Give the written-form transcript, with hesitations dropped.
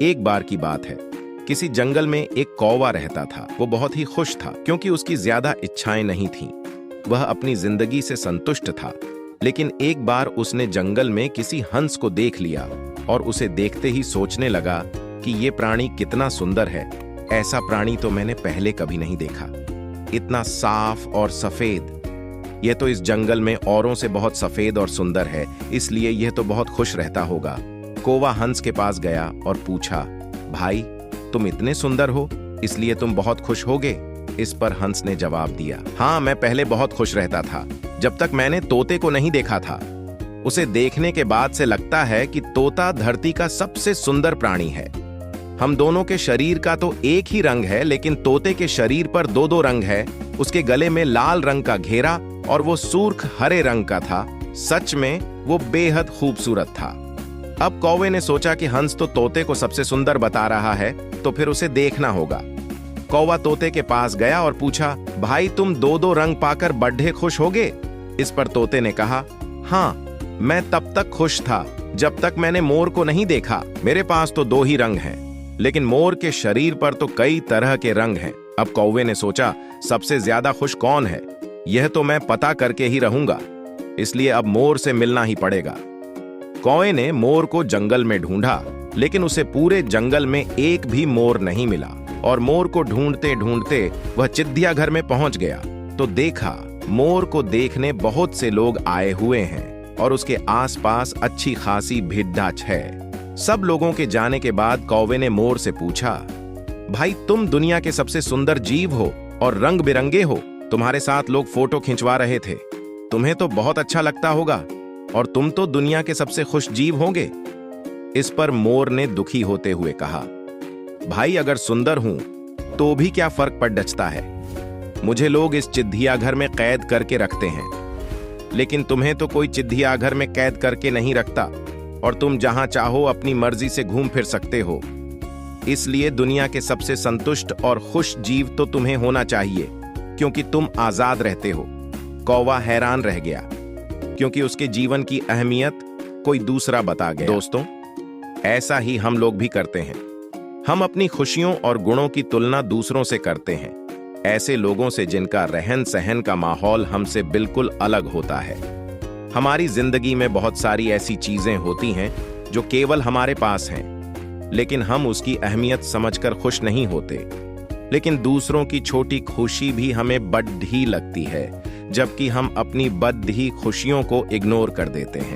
एक बार की बात है। किसी जंगल में एक कौवा रहता था। वो बहुत ही खुश था क्योंकि उसकी ज्यादा इच्छाएं नहीं थीं। वह अपनी जिंदगी से संतुष्ट था। लेकिन एक बार उसने जंगल में किसी हंस को देख लिया और उसे देखते ही सोचने लगा कि ये प्राणी कितना सुंदर है। ऐसा प्राणी तो मैंने पहले कभी नहीं देखा। इतना साफ और सफेद। यह तो इस जंगल में औरों से बहुत सफेद और सुंदर है, इसलिए यह तो बहुत खुश रहता होगा। कौवा हंस के पास गया और पूछा, भाई तुम इतने सुंदर हो इसलिए तुम बहुत खुश होगे? इस पर हंस ने जवाब दिया, हाँ, मैं पहले बहुत खुश रहता था जब तक मैंने तोते को नहीं देखा था। उसे देखने के बाद से लगता है कि तोता धरती का सबसे सुंदर प्राणी है। हम दोनों के शरीर का तो एक ही रंग है, लेकिन तोते के शरीर पर दो दो रंग है। उसके गले में लाल रंग का घेरा और वो सूर्ख हरे रंग का था। सच में वो बेहद खूबसूरत था। अब कौवे ने सोचा कि हंस तो तोते को सबसे सुंदर बता रहा है, तो फिर उसे देखना होगा। कौवा तोते के पास गया और पूछा, भाई तुम दो दो रंग पाकर बड्ढे खुश होगे? इस पर तोते ने कहा, हाँ, मैं तब तक खुश था जब तक मैंने मोर को नहीं देखा। मेरे पास तो दो ही रंग हैं, लेकिन मोर के शरीर पर तो कई तरह के रंग हैं। अब कौवे ने सोचा, सबसे ज्यादा खुश कौन है, यह तो मैं पता करके ही रहूंगा, इसलिए अब मोर से मिलना ही पड़ेगा। कौवे ने मोर को जंगल में ढूंढा, लेकिन उसे पूरे जंगल में एक भी मोर नहीं मिला। और मोर को ढूंढते ढूंढते वह चिड़ियाघर में पहुंच गया तो देखा मोर को देखने बहुत से लोग आए हुए हैं और उसके आसपास अच्छी खासी भीड़-भाड़ है। सब लोगों के जाने के बाद कौवे ने मोर से पूछा, भाई तुम दुनिया के सबसे सुंदर जीव हो और रंग बिरंगे हो। तुम्हारे साथ लोग फोटो खिंचवा रहे थे, तुम्हें तो बहुत अच्छा लगता होगा और तुम तो दुनिया के सबसे खुश जीव होंगे। इस पर मोर ने दुखी होते हुए कहा, भाई अगर सुंदर हूं तो भी क्या फर्क पड़ डचता है। मुझे लोग इस चिड़ियाघर में कैद करके रखते हैं, लेकिन तुम्हें तो कोई चिड़ियाघर में कैद करके नहीं रखता और तुम जहां चाहो अपनी मर्जी से घूम फिर सकते हो। इसलिए दुनिया के सबसे संतुष्ट और खुश जीव तो तुम्हें होना चाहिए, क्योंकि तुम आजाद रहते हो। कौवा हैरान रह गया क्योंकि उसके जीवन की अहमियत कोई दूसरा बता गया। दोस्तों, ऐसा ही हम लोग भी करते हैं। हम अपनी खुशियों और गुणों की तुलना दूसरों से करते हैं, ऐसे लोगों से जिनका रहन सहन का माहौल हमसे बिल्कुल अलग होता है। हमारी जिंदगी में बहुत सारी ऐसी चीजें होती हैं जो केवल हमारे पास हैं, लेकिन हम उसकी अहमियत समझकर खुश नहीं होते। लेकिन दूसरों की छोटी खुशी भी हमें बड़ी लगती है, जबकि हम अपनी बड़ी खुशियों को इग्नोर कर देते हैं।